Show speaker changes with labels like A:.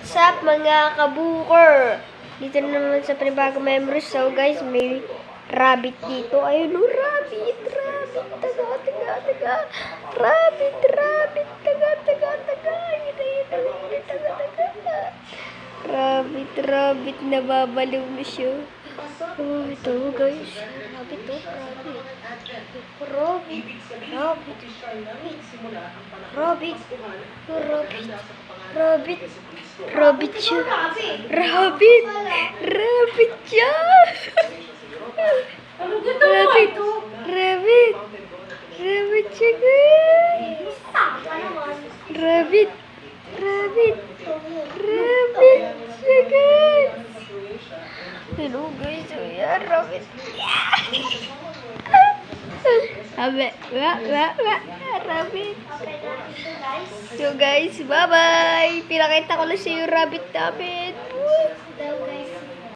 A: What's up mga kabuker? Dito na naman sa panibagong memories. So guys, may rabbit dito. Ayun o, rabbit. Taga. Rabbit. Taga. Rabbit. Nababaliw na siya. Oh, ito guys. Rabbit. Rabbit siya. Rabbit siya. Rabbit siya guys. Rabbit siya guys. Hello guys, ayan, rabbit. Rabbit. So guys, bye-bye. Pinakita ko lang sa iyo, rabbit namin.